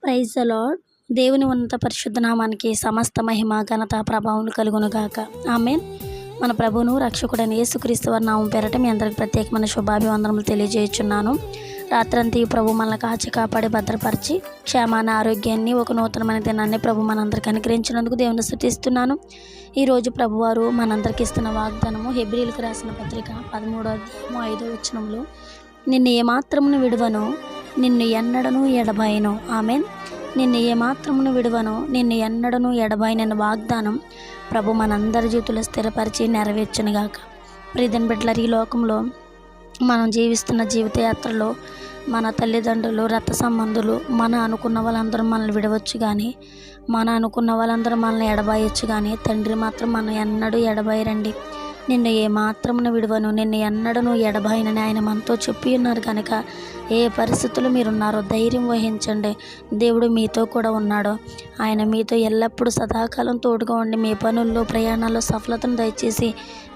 Praise the lord. దేవుని ఉన్నత పరిశుద్ధ నామానికి సమస్త మహిమ ఘనత ప్రభావం కలుగునుగాక. ఆమేన్. మన ప్రభువును రక్షకుడైన యేసుక్రీస్తు వారి నామం పేరట మీ అందరికి ప్రత్యేకమైన శుభాభివందనములు తెలియజేయుచున్నాను. రాత్రంతా ఈ ప్రభు మనల్ని కాచి కాపాడి భద్రపరిచి క్షేమాన్ని ఆరోగ్యాన్ని ఒక నూతనమైన దినాన్ని ప్రభు మనందరికి అనుగ్రహించినందుకు దేవుని స్తుతిస్తున్నాను. ఈరోజు ప్రభువారు మనందరికి ఇస్తున్న వాగ్దానము హెబ్రీయులకు రాసిన పత్రిక 13వ అధ్యాయము 5వ వచనములో, నిన్ను ఏమాత్రమును విడువను, నిన్ను ఎన్నడను ఎడబాయను. ఆమేన్. నిన్ను ఏమాత్రమును విడువను, నిన్ను ఎన్నడను ఎడబాయనన్న వాగ్దానం ప్రభు మనందరి జీవితంలో స్థిరపరిచి నెరవేర్చునుగాక. ప్రియమైన బిడ్డలారా, ఈ లోకంలో మనం జీవిస్తున్న జీవిత యాత్రలో మన తల్లిదండ్రులు, రక్త సంబంధులు, మన అనుకున్న వాళ్ళందరూ మనల్ని విడవచ్చు కానీ, మన అనుకున్న వాళ్ళందరూ మనల్ని ఎడబాయొచ్చు కానీ, తండ్రి మాత్రం మనం ఎన్నడూ ఎడబాయరండి. నిన్ను ఏమాత్రమును విడువను, నిన్ను ఎన్నడను ఎడబాయనని ఆయన మనతో చెప్పి ఉన్నారు కనుక ఏ పరిస్థితుల్లో మీరున్నారో ధైర్యం వహించండి. దేవుడు మీతో కూడా ఉన్నాడు. ఆయన మీతో ఎల్లప్పుడూ సదాకాలం తోడుగా ఉండి మీ పనుల్లో, ప్రయాణాల్లో సఫలతను దయచేసి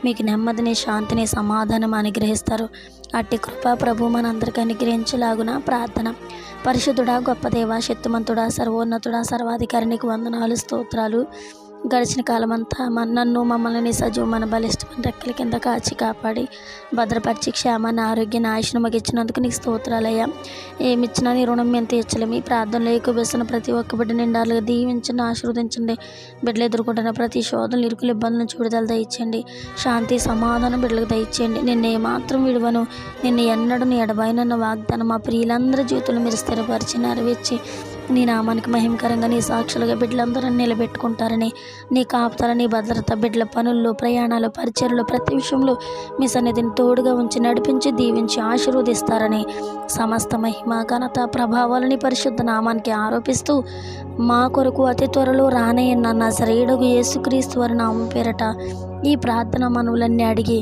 మీకు నెమ్మదిని, శాంతిని, సమాధానం అనుగ్రహిస్తారు. అట్టి కృపా ప్రభు మనందరికీ అనుగ్రహించలాగున ప్రార్థన. పరిశుద్ధుడా, గొప్ప దేవా, శక్తిమంతుడా, సర్వోన్నతుడా, సర్వాధికారి, నీకు వందనాలు, స్తోత్రాలు. గడిచిన కాలమంతా నన్ను, మమ్మల్ని సజీవమైన బలిష్టమైన రెక్కల కింద కాచి కాపాడి భద్రపరిచి క్షేమాన్ని, ఆరోగ్యాన్ని, ఆయుష్ను మాకు ఇచ్చినందుకు నీకు స్తోత్రాలయ్యా. ఏమిచ్చినా నీ రుణం మేము తీర్చలేము. ఈ ప్రార్థనలో ఎక్కువేస్తున్న ప్రతి ఒక్క బిడ్డ నిండాలుగా దీవించండి, ఆశీర్వదించండి. బిడ్డలు ఎదుర్కొంటున్న ప్రతి శోధనలు, ఇరుకులు, ఇబ్బందుల నుంచి విడుదల దయచేయండి. శాంతి, సమాధానం బిడ్డలకు దయచేయండి. నిన్ను ఏమాత్రం విడువను, నిన్ను ఎన్నడూ ఎడబాయనన్న వాగ్దానం మా ప్రియులందరి జీవితంలో మీరు స్థిరపరిచి నెరవేర్చి నీ నామానికి మహిమకరంగా నీ సాక్షులుగా బిడ్డలందరూ నిలబెట్టుకుంటారని, నీ కాపుదల, నీ భద్రత, బిడ్డల పనుల్లో, ప్రయాణాలు, పరిచర్లు, ప్రతి విషయంలో మీ సన్నిధిని తోడుగా ఉంచి నడిపించి దీవించి ఆశీర్వదిస్తారని సమస్త మహిమ ఘనత ప్రభావాలని పరిశుద్ధ నామానికి ఆరోపిస్తూ మా కొరకు అతి త్వరలో రానయ్యన్న నజరేయుడగు యేసుక్రీస్తు వారి నామం పేరట ఈ ప్రార్థన మనవులన్నీ అడిగి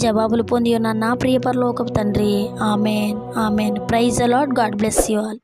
జవాబులు పొంది ఉన్న నా ప్రియ పరలోకపు తండ్రి. Amen. Amen. Praise the Lord. God bless you all.